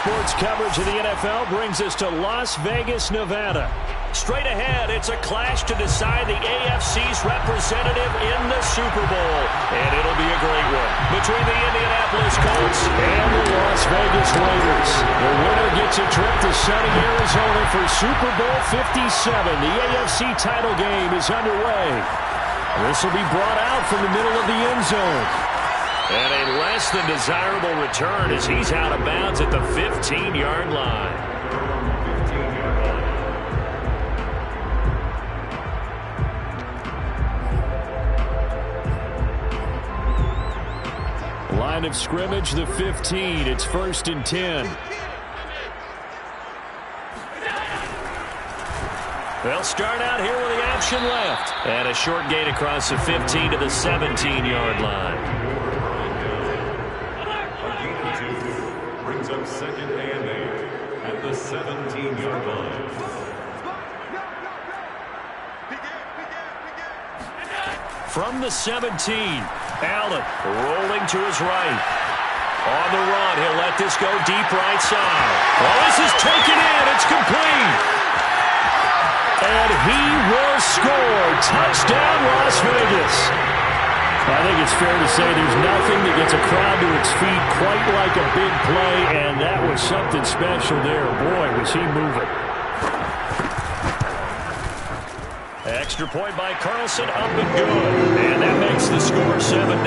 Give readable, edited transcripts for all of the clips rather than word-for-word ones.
Sports coverage of the NFL brings us to Las Vegas, Nevada. Straight ahead, it's a clash to decide the AFC's representative in the Super Bowl. And it'll be a great one between the Indianapolis Colts and the Las Vegas Raiders. The winner gets a trip to sunny Arizona for Super Bowl 57. The AFC title game is underway. This will be brought out from the middle of the end zone. And a less than desirable return as he's out of bounds at the 15-yard line. Line of scrimmage, the 15. It's 1st and 10. They'll start out here with the option left. And a short gain across the 15 to the 17-yard line. Brings up 2nd and 8 at the 17-yard line. From the 17, Allen rolling to his right. On the run, he'll let this go deep right side. Oh, this is taken in. It's complete. And he will score. Touchdown, Las Vegas. I think it's fair to say there's nothing that gets a crowd to its feet quite like a big play, and that was something special there. Boy, was he moving. Extra point by Carlson, up and good. And that makes the score 7-0.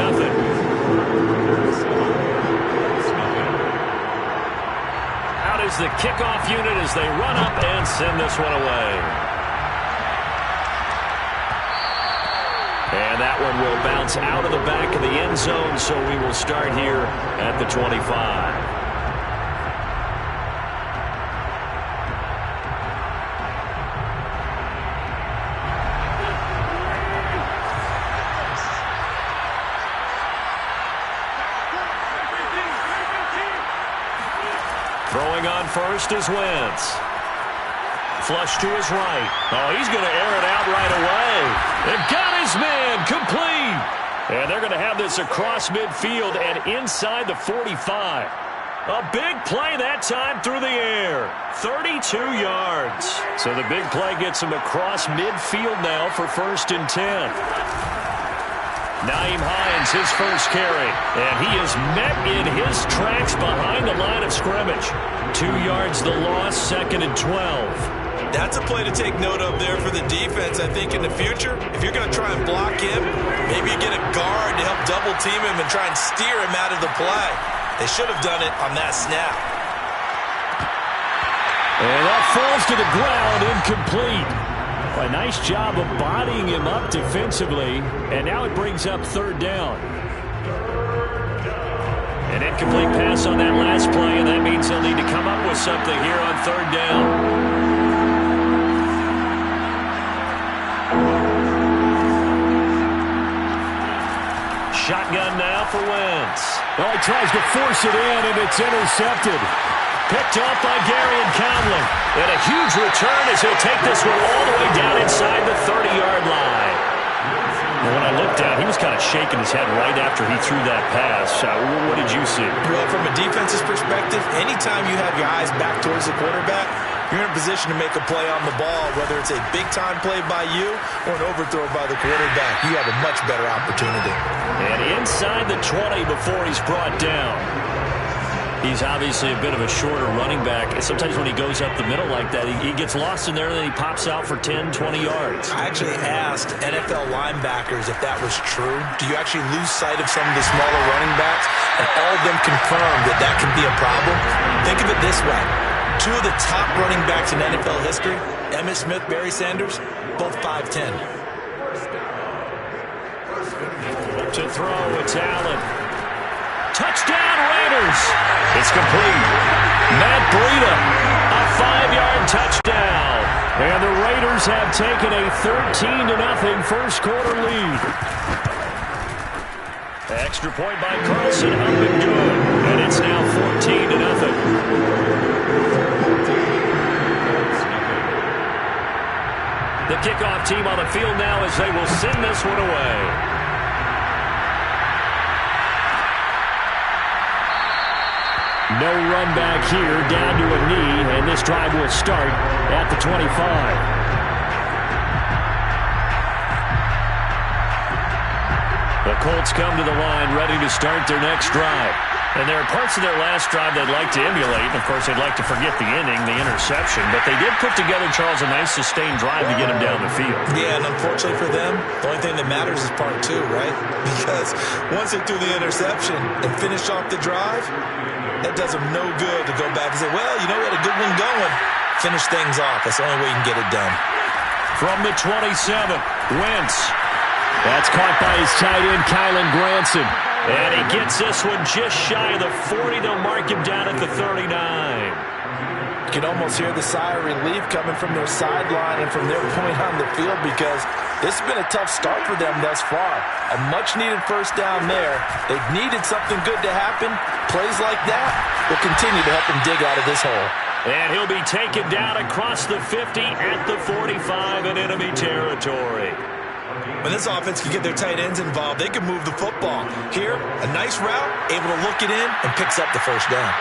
Out is the kickoff unit as they run up and send this one away. And that one will bounce out of the back of the end zone, so we will start here at the 25. Throwing on first is Wentz. Flush to his right. Oh, he's going to air it out right away. They've got his man complete. And they're going to have this across midfield and inside the 45. A big play that time through the air. 32 yards. So the big play gets him across midfield now for 1st and 10. Nyheim Hines, his first carry, and he is met in his tracks behind the line of scrimmage. 2 yards the loss, 2nd and 12. That's a play to take note of there for the defense. I think in the future, if you're going to try and block him, maybe you get a guard to help double team him and try and steer him out of the play. They should have done it on that snap. And that falls to the ground, incomplete. A nice job of bodying him up defensively, and now it brings up 3rd down. An incomplete pass on that last play, and that means they'll need to come up with something here on 3rd down. Shotgun now for Wentz. Well, he tries to force it in, and it's intercepted. Picked off by Garyon Conley. And a huge return as he'll take this one all the way down inside the 30-yard line. And when I looked at it, he was kind of shaking his head right after he threw that pass. What did you see? Well, from a defense's perspective, anytime you have your eyes back towards the quarterback, you're in a position to make a play on the ball, whether it's a big-time play by you or an overthrow by the quarterback. You have a much better opportunity. And inside the 20 before he's brought down. He's obviously a bit of a shorter running back. And sometimes when he goes up the middle like that, he gets lost in there and then he pops out for 10, 20 yards. I actually asked NFL linebackers if that was true. Do you actually lose sight of some of the smaller running backs? And all of them confirmed that that can be a problem. Think of it this way. 2 of the top running backs in NFL history, Emmitt Smith, Barry Sanders, both 5'10". To throw, it's Allen. Touchdown, Raiders. It's complete. Matt Breida, a 5-yard touchdown. And the Raiders have taken a 13-0 first quarter lead. Extra point by Carlson, up and good. And it's now 14-0. The kickoff team on the field now as they will send this one away. No run back here, down to a knee, and this drive will start at the 25. The Colts come to the line ready to start their next drive. And there are parts of their last drive they'd like to emulate. And, of course, they'd like to forget the inning, the interception. But they did put together, Charles, a nice sustained drive to get him down the field. Yeah, and unfortunately for them, the only thing that matters is part 2, right? Because once they threw the interception and finished off the drive, that does them no good to go back and say, well, you know, we had a good one going. Finish things off. That's the only way you can get it done. From the 27, Wentz. That's caught by his tight end, Kylen Granson. And he gets this one just shy of the 40. They'll mark him down at the 39. You can almost hear the sigh of relief coming from their sideline and from their point on the field because this has been a tough start for them thus far. A much-needed first down there. They've needed something good to happen. Plays like that will continue to help them dig out of this hole. And he'll be taken down across the 50 at the 45 in enemy territory. When this offense can get their tight ends involved, they can move the football. Here, a nice route, able to look it in, and picks up the first down.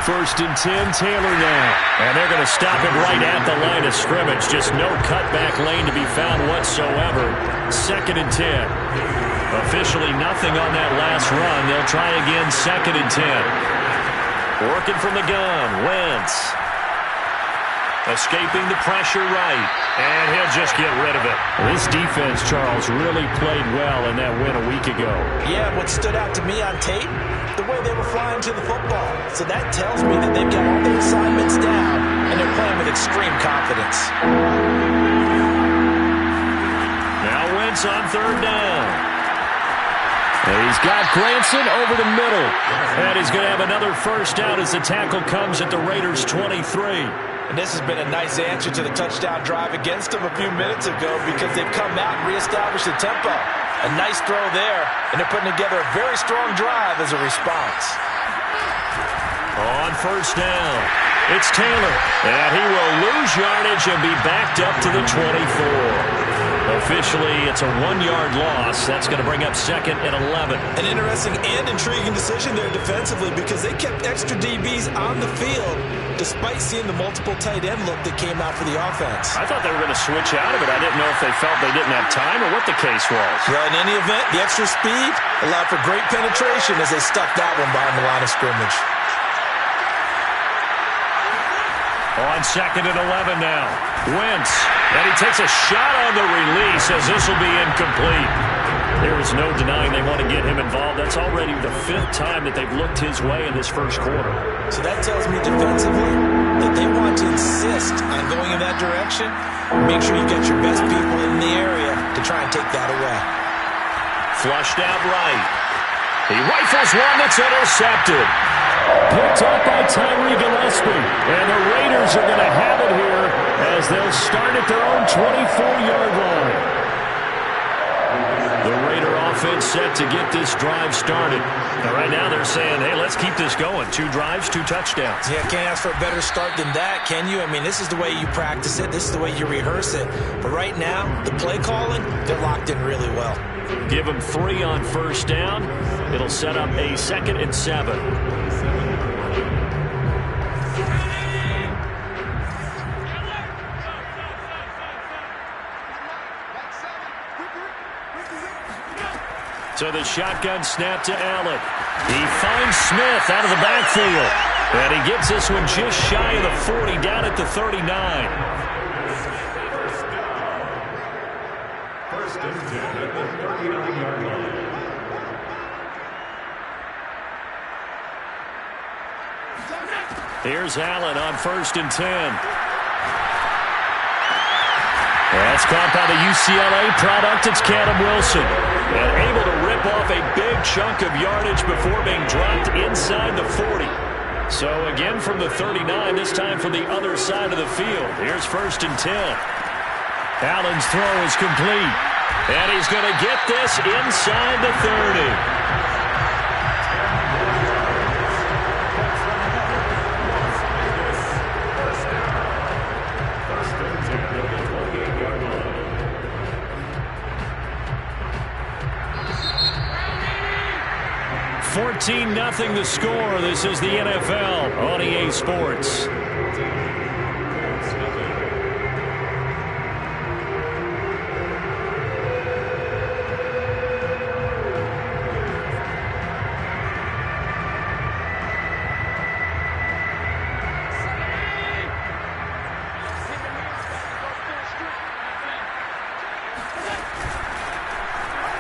1st and 10, Taylor now. And they're going to stop him right at the line of scrimmage. Just no cutback lane to be found whatsoever. 2nd and 10. Officially nothing on that last run. They'll try again, 2nd and 10. Working from the gun, Wentz. Escaping the pressure right. And he'll just get rid of it. This defense, Charles, really played well in that win a week ago. Yeah, what stood out to me on tape, the way they were flying to the football. So that tells me that they've got all their assignments down, and they're playing with extreme confidence. Now Wentz on third down. And he's got Granson over the middle. And he's going to have another first down as the tackle comes at the Raiders' 23. And this has been a nice answer to the touchdown drive against them a few minutes ago because they've come out and reestablished the tempo. A nice throw there, and they're putting together a very strong drive as a response. On first down, it's Taylor. And he will lose yardage and be backed up to the 24. Officially, it's a 1-yard loss. That's going to bring up 2nd and 11. An interesting and intriguing decision there defensively because they kept extra DBs on the field despite seeing the multiple tight end look that came out for the offense. I thought they were going to switch out of it. I didn't know if they felt they didn't have time or what the case was. Well, in any event, the extra speed allowed for great penetration as they stuck that one behind the line of scrimmage. On 2nd and 11 now. Wentz. And he takes a shot on the release as this will be incomplete. There is no denying they want to get him involved. That's already the 5th time that they've looked his way in this first quarter. So that tells me defensively that they want to insist on going in that direction. Make sure you get your best people in the area to try and take that away. Flushed out right. He rifles one that's intercepted. Picked up by Tyree Gillespie. And the Raiders are going to have it here as they'll start at their own 24-yard line. The Raider offense set to get this drive started. Now, right now they're saying, hey, let's keep this going. 2 drives, 2 touchdowns. Yeah, can't ask for a better start than that, can you? I mean, this is the way you practice it. This is the way you rehearse it. But right now, the play calling, they're locked in really well. Give them 3 on first down. It'll set up a 2nd and 7. So the shotgun snap to Allen. He finds Smith out of the backfield. And he gets this one just shy of the 40, down at the 39. First and 10 at the 39-yard line. Here's Allen on 1st and 10. That's caught by the UCLA product. It's Canham Wilson. And able to rip off a big chunk of yardage before being dropped inside the 40. So again from the 39, this time from the other side of the field. Here's 1st and 10. Allen's throw is complete. And he's going to get this inside the 30. Nothing the score. This is the NFL on EA Sports.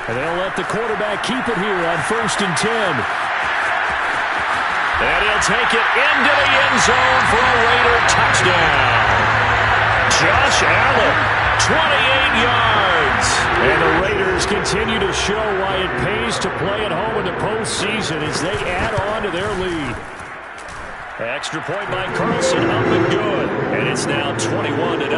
And they'll let the quarterback keep it here on 1st and 10. And he'll take it into the end zone for a Raider touchdown. Josh Allen, 28 yards. And the Raiders continue to show why it pays to play at home in the postseason as they add on to their lead. Extra point by Carlson, up and good. And it's now 21-0.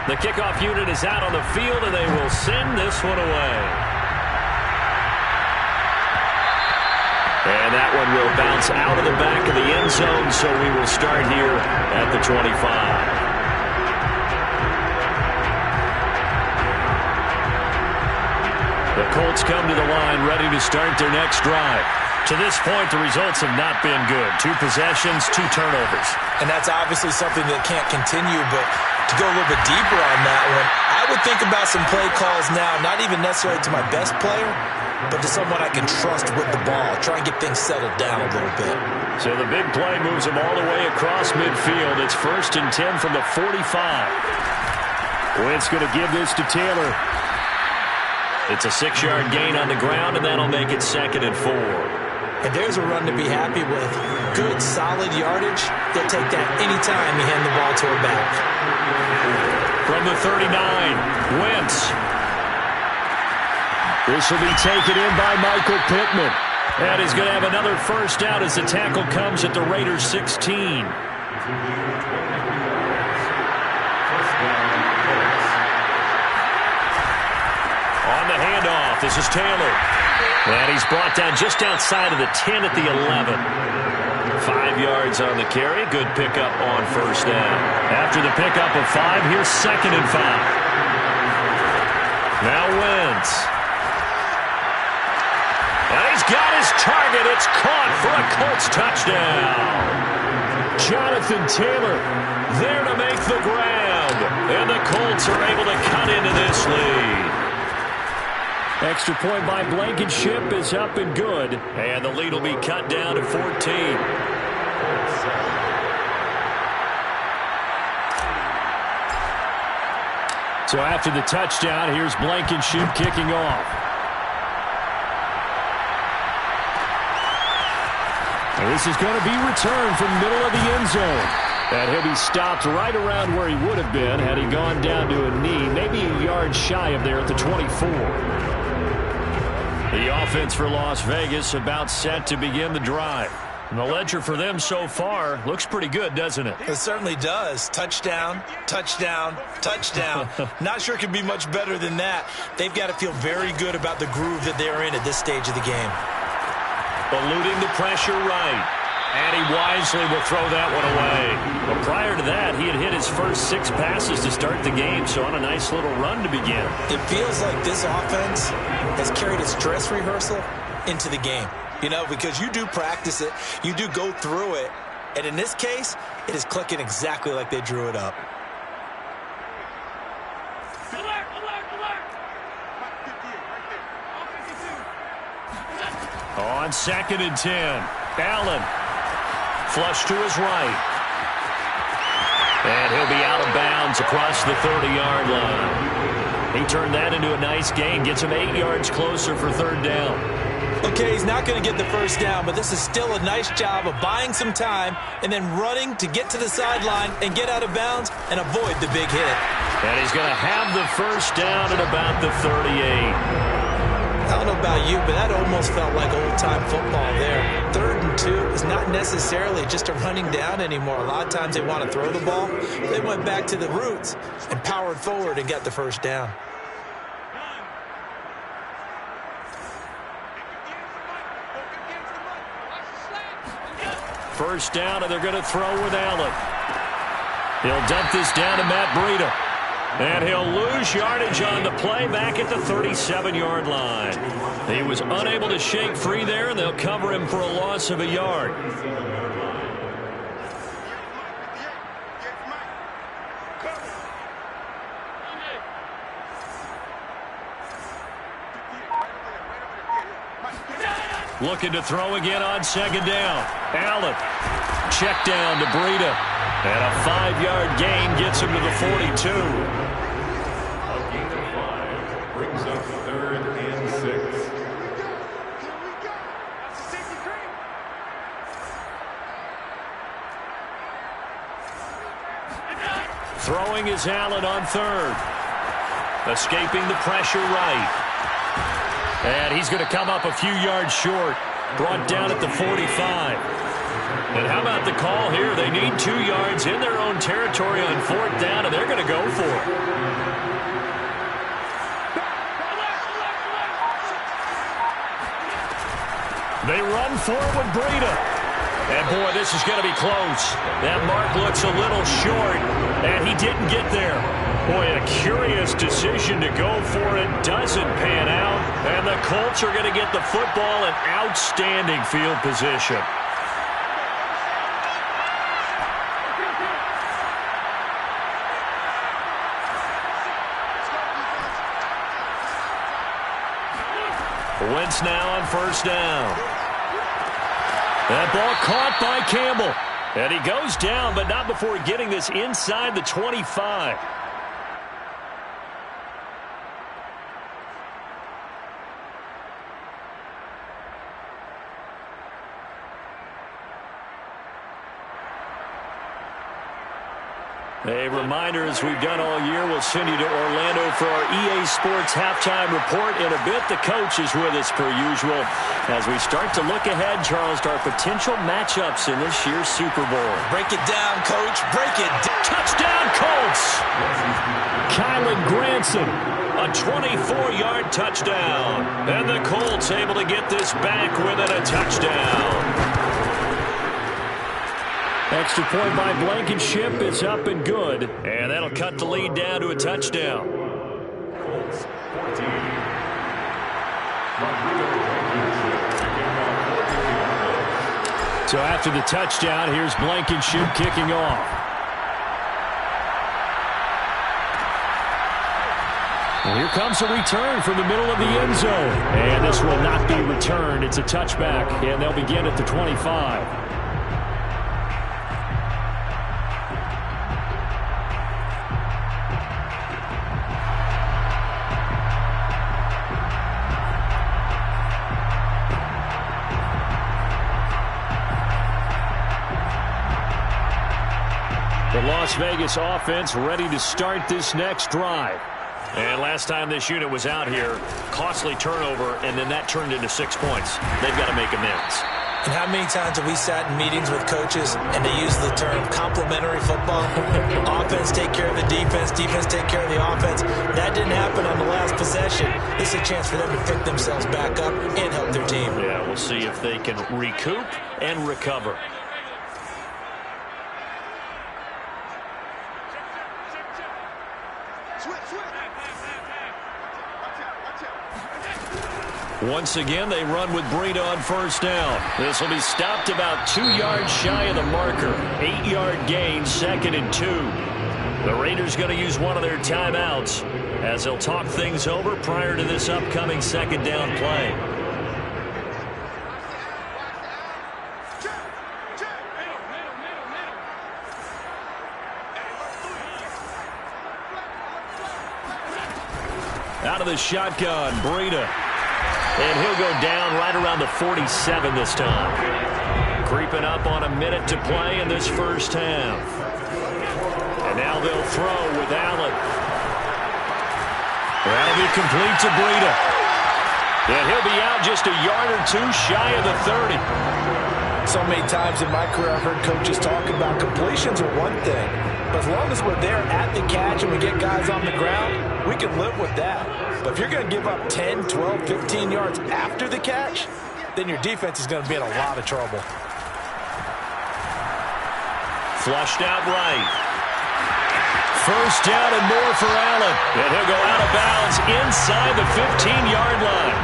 The kickoff unit is out on the field, and they will send this one away. And that one will bounce out of the back of the end zone, so we will start here at the 25. The Colts come to the line ready to start their next drive. To this point, the results have not been good. 2 possessions, 2 turnovers. And that's obviously something that can't continue, but to go a little bit deeper on that one, I would think about some play calls now, not even necessarily to my best player, but to someone I can trust with the ball. Try and get things settled down a little bit. So the big play moves them all the way across midfield. It's 1st and 10 from the 45. Wentz going to give this to Taylor. It's a 6-yard gain on the ground, and that'll make it 2nd and 4. And there's a run to be happy with. Good, solid yardage. They'll take that anytime you hand the ball to a back. From the 39, Wentz. This will be taken in by Michael Pittman. And he's going to have another first down as the tackle comes at the Raiders' 16. On the handoff, this is Taylor. And he's brought down just outside of the 10 at the 11. 5 yards on the carry. Good pickup on first down. After the pickup of 5, here's 2nd and 5. Now Wentz. And he's got his target. It's caught for a Colts touchdown. Jonathan Taylor there to make the grab. And the Colts are able to cut into this lead. Extra point by Blankenship is up and good. And the lead will be cut down to 14. So after the touchdown, here's Blankenship kicking off. And this is going to be returned from middle of the end zone. And he'll be stopped right around where he would have been had he gone down to a knee, maybe a yard shy of there at the 24. The offense for Las Vegas about set to begin the drive. And the ledger for them so far looks pretty good, doesn't it? It certainly does. Touchdown, touchdown, touchdown. Not sure it can be much better than that. They've got to feel very good about the groove that they're in at this stage of the game. Eluding the pressure right. And he wisely will throw that one away. But prior to that, he had hit his first 6 passes to start the game, so on a nice little run to begin. It feels like this offense has carried its dress rehearsal into the game. You know, because you do practice it, you do go through it, and in this case, it is clicking exactly like they drew it up. On 2nd and 10, Allen. Flush to his right. And he'll be out of bounds across the 30-yard line. He turned that into a nice gain, gets him 8 yards closer for 3rd down. Okay, he's not going to get the first down, but this is still a nice job of buying some time and then running to get to the sideline and get out of bounds and avoid the big hit. And he's going to have the first down at about the 38. I don't know about you, but that almost felt like old-time football there. 3rd and 2 is not necessarily just a running down anymore. A lot of times they want to throw the ball. They went back to the roots and powered forward and got the first down. First down, and they're going to throw with Allen. He'll dump this down to Matt Breida. And he'll lose yardage on the play back at the 37-yard line. He was unable to shake free there, and they'll cover him for a loss of a yard. Looking to throw again on 2nd down. Allen. Check down to Breida. And a 5-yard gain gets him to the 42. A gain of 5 brings up 3rd and 6. Throwing is Allen on 3rd. Escaping the pressure right. And he's going to come up a few yards short. Brought down at the 45. And how about the call here? They need 2 yards in their own territory on 4th down, and they're going to go for it. They run forward with Breida. And, boy, this is going to be close. That mark looks a little short, and he didn't get there. Boy, a curious decision to go for it. Doesn't pan out. And the Colts are going to get the football in outstanding field position. Wentz now on first down. That ball caught by Campbell. And he goes down, but not before getting this inside the 25. A reminder, as we've done all year, we'll send you to Orlando for our EA Sports halftime report. In a bit, the coach is with us per usual as we start to look ahead, Charles, to our potential matchups in this year's Super Bowl. Break it down, Coach. Break it down. Touchdown, Colts! Kylan Granson, a 24-yard touchdown. And the Colts able to get this back within a touchdown. Extra point by Blankenship. It's up and good. And that'll cut the lead down to a touchdown. So after the touchdown, here's Blankenship kicking off. Well, here comes a return from the middle of the end zone. And this will not be returned. It's a touchback. And they'll begin at the 25. The Las Vegas offense ready to start this next drive. And last time this unit was out here, costly turnover, and then that turned into 6 points. They've got to make amends. And how many times have we sat in meetings with coaches and they use the term complementary football? Offense take care of the defense, defense take care of the offense. That didn't happen on the last possession. This is a chance for them to pick themselves back up and help their team. Yeah, we'll see if they can recoup and recover. Once again, they run with Breida on first down. This will be stopped about 2 yards shy of the marker. 8-yard gain, 2nd and 2. The Raiders going to use one of their timeouts as they'll talk things over prior to this upcoming 2nd down play. Out of the shotgun, Breida. And he'll go down right around the 47 this time. Creeping up on a minute to play in this first half. And now they'll throw with Allen. That'll be complete to Breida. And he'll be out just a yard or two shy of the 30. So many times in my career I've heard coaches talk about completions are one thing. But as long as we're there at the catch and we get guys on the ground, we can live with that. But if you're going to give up 10, 12, 15 yards after the catch, then your defense is going to be in a lot of trouble. Flushed out right. First down and more for Allen. And he'll go out of bounds inside the 15-yard line.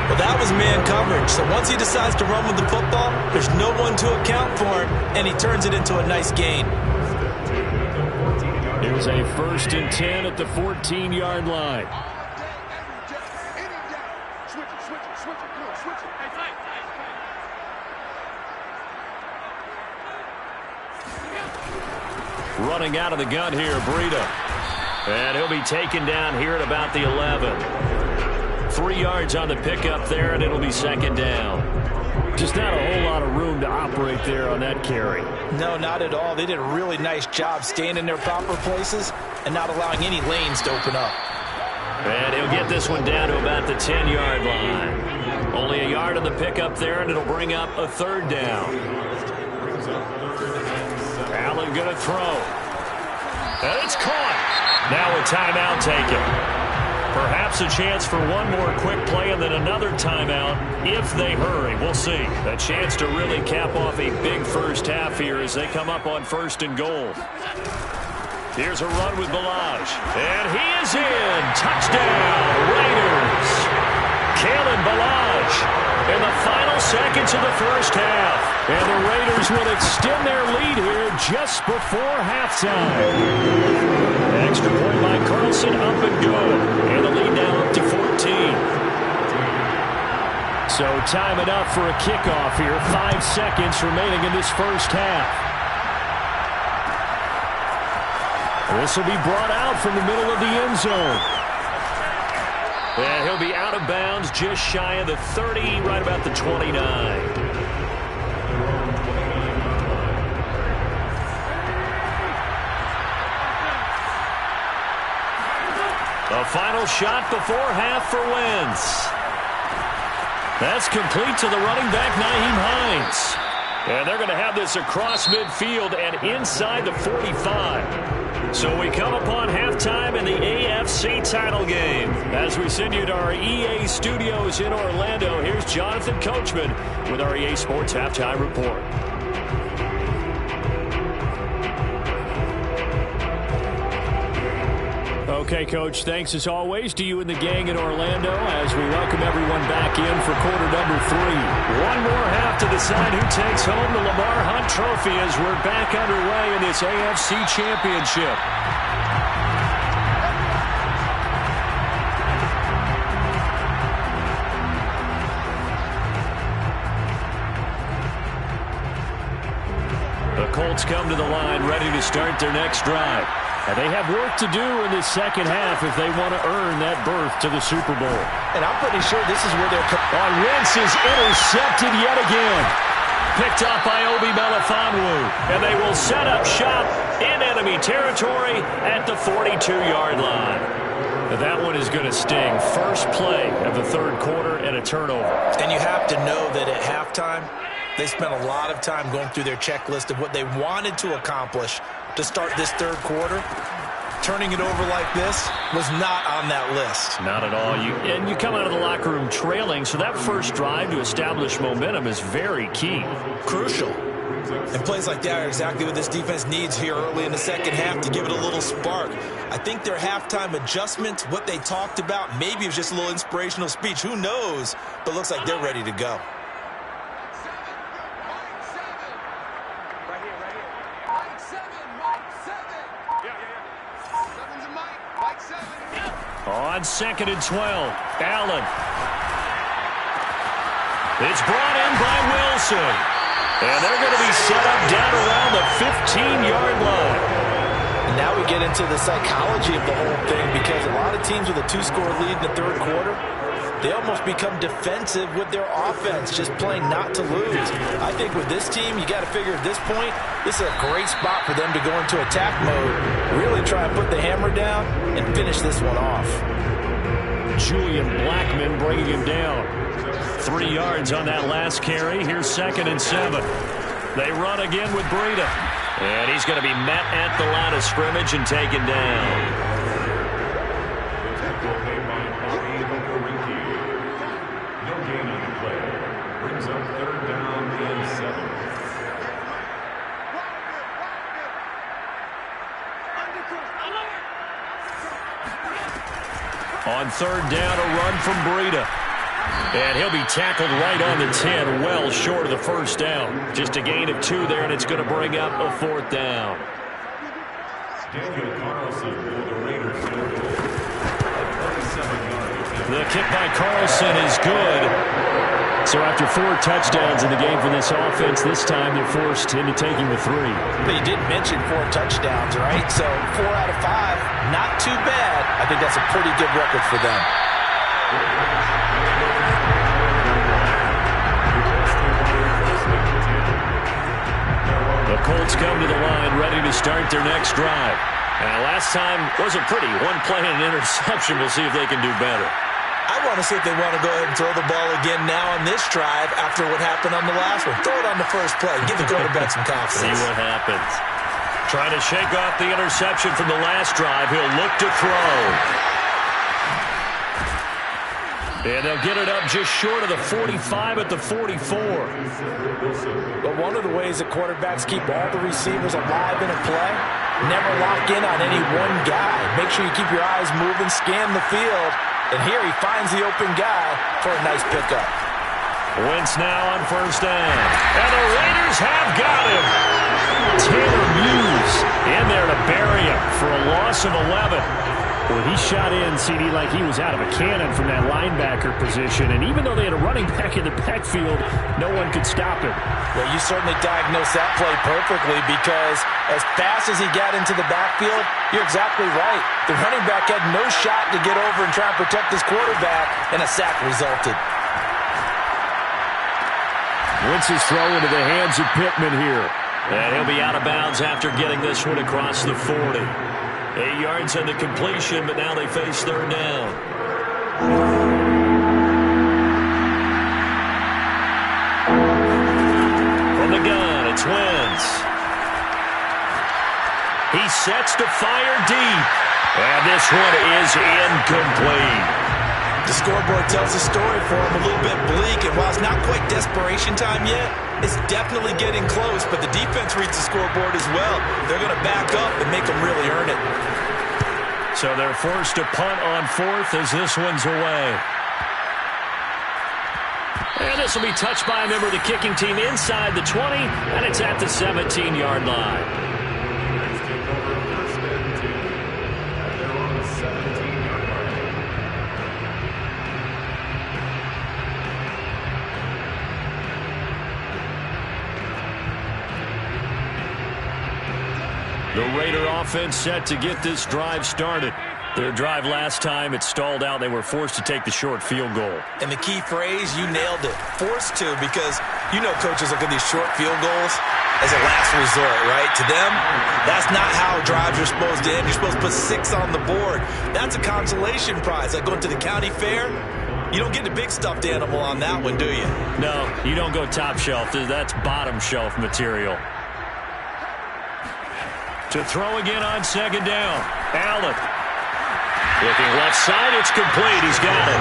Well, that was man coverage. So once he decides to run with the football, there's no one to account for him, and he turns it into a nice gain. Here's a 1st and 10 at the 14-yard line. Running out of the gun here, Breida. And he'll be taken down here at about the 11. 3 yards on the pickup there, and it'll be 2nd down. Just not a whole lot of room to operate there on that carry. No, not at all. They did a really nice job staying in their proper places and not allowing any lanes to open up. And he'll get this one down to about the 10-yard line. Only a yard on the pickup there, and it'll bring up a 3rd down. Allen going to throw. And it's caught. Now a timeout taken. Perhaps a chance for one more quick play and then another timeout if they hurry. We'll see. A chance to really cap off a big first half here as they come up on 1st and goal. Here's a run with Ballage. And he is in. Touchdown, Raiders. Kalen Ballage in the final seconds of the first half. And the Raiders will extend their lead here just before halftime. Extra point by Carlson, up and good. And the lead now up to 14. So time enough for a kickoff here. 5 seconds remaining in this first half. This will be brought out from the middle of the end zone. And he'll be out of bounds just shy of the 30, right about the 29. A final shot before half for Wentz. That's complete to the running back, Nyheim Hines. And they're going to have this across midfield and inside the 45. So we come upon halftime in the AFC title game. As we send you to our EA studios in Orlando, here's Jonathan Coachman with our EA Sports Halftime Report. Okay, Coach, thanks as always to you and the gang in Orlando as we welcome everyone back in for quarter number 3. One more half to decide who takes home the Lamar Hunt Trophy as we're back underway in this AFC Championship. The Colts come to the line ready to start their next drive. And they have work to do in this second half if they want to earn that berth to the Super Bowl. And I'm pretty sure this is where they're... Wentz is intercepted yet again. Picked off by Obi Melifonwu. And they will set up shop in enemy territory at the 42-yard line. That one is going to sting. First play of the third quarter and a turnover. And you have to know that at halftime, they spent a lot of time going through their checklist of what they wanted to accomplish to start this third quarter. Turning it over like this was not on that list. Not at all. And you come out of the locker room trailing, so that first drive to establish momentum is very key. Crucial. And plays like that are exactly what this defense needs here early in the second half to give it a little spark. I think their halftime adjustment, what they talked about, maybe it was just a little inspirational speech. Who knows? But looks like they're ready to go. On 2nd and 12, Allen. It's brought in by Wilson. And they're going to be set up down around the 15-yard line. And now we get into the psychology of the whole thing because a lot of teams with a 2-score lead in the third quarter, they almost become defensive with their offense, just playing not to lose. I think with this team, you got to figure at this point, this is a great spot for them to go into attack mode, really try and put the hammer down and finish this one off. Julian Blackmon bringing him down. 3 yards on that last carry. Here's 2nd and 7. They run again with Breida. And he's going to be met at the line of scrimmage and taken down. On 3rd down, a run from Breida. And he'll be tackled right on the 10, well short of the first down. Just a gain of 2 there, and it's going to bring up a 4th down. Daniel Carlson for the Raiders. The kick by Carlson is good. So after 4 touchdowns in the game for this offense, this time they're forced into taking the 3. But you did mention 4 touchdowns, right? So 4 out of 5, not too bad. I think that's a pretty good record for them. The Colts come to the line ready to start their next drive. And last time wasn't pretty. 1 play and an interception. We'll see if they can do better. I want to see if they want to go ahead and throw the ball again now on this drive after what happened on the last one. Throw it on the first play. Give the quarterback some confidence. See what happens. Trying to shake off the interception from the last drive. He'll look to throw. And they'll get it up just short of the 45 at the 44. But one of the ways that quarterbacks keep all the receivers alive in a play, never lock in on any one guy. Make sure you keep your eyes moving, scan the field. And here he finds the open guy for a nice pickup. Wentz now on first down. And the Raiders have got him. Taylor Muse in there to bury him for a loss of 11. Well, he shot in, CD, like he was out of a cannon from that linebacker position. And even though they had a running back in the backfield, no one could stop him. Well, you certainly diagnosed that play perfectly because as fast as he got into the backfield, you're exactly right. The running back had no shot to get over and try and protect his quarterback, and a sack resulted. Wentz's throw into the hands of Pittman here. And he'll be out of bounds after getting this one across the 40. 8 yards on the completion, but now they face third down. From the gun, it's Wentz. He sets to fire deep. And this one is incomplete. The scoreboard tells a story for him, a little bit bleak, and while it's not quite desperation time yet, it's definitely getting close, but the defense reads the scoreboard as well. They're going to back up and make them really earn it. So they're forced to punt on fourth as this one's away. And this will be touched by a member of the kicking team inside the 20, and it's at the 17-yard line. The Raider offense set to get this drive started. Their drive last time, it stalled out. They were forced to take the short field goal. And the key phrase, you nailed it. Forced to, because you know coaches look at these short field goals as a last resort, right? To them, that's not how drives are supposed to end. You're supposed to put 6 on the board. That's a consolation prize. Like going to the county fair, you don't get the big stuffed animal on that one, do you? No, you don't go top shelf. That's bottom shelf material. To throw again on second down. Allen. Looking left side, it's complete. He's got it.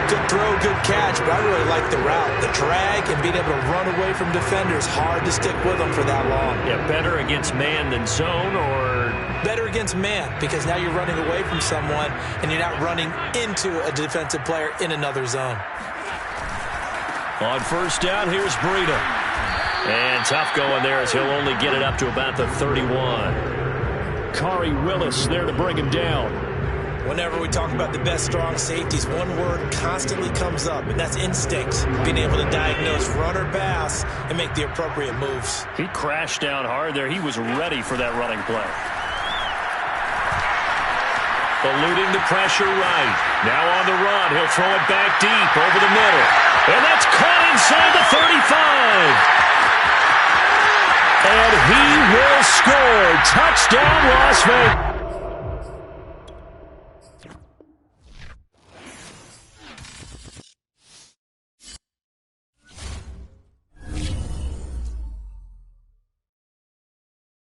Good throw, good catch, but I really like the route. The drag and being able to run away from defenders, hard to stick with them for that long. Yeah, better against man than zone, or? Better against man, because now you're running away from someone and you're not running into a defensive player in another zone. On first down, here's Breida. And tough going there as he'll only get it up to about the 31. Khari Willis there to bring him down. Whenever we talk about the best strong safeties, one word constantly comes up, and that's instinct. Being able to diagnose run or pass and make the appropriate moves. He crashed down hard there. He was ready for that running play. Eluding the pressure right. Now on the run. He'll throw it back deep over the middle. And that's caught inside the 35. And he will score. Touchdown, Las Vegas.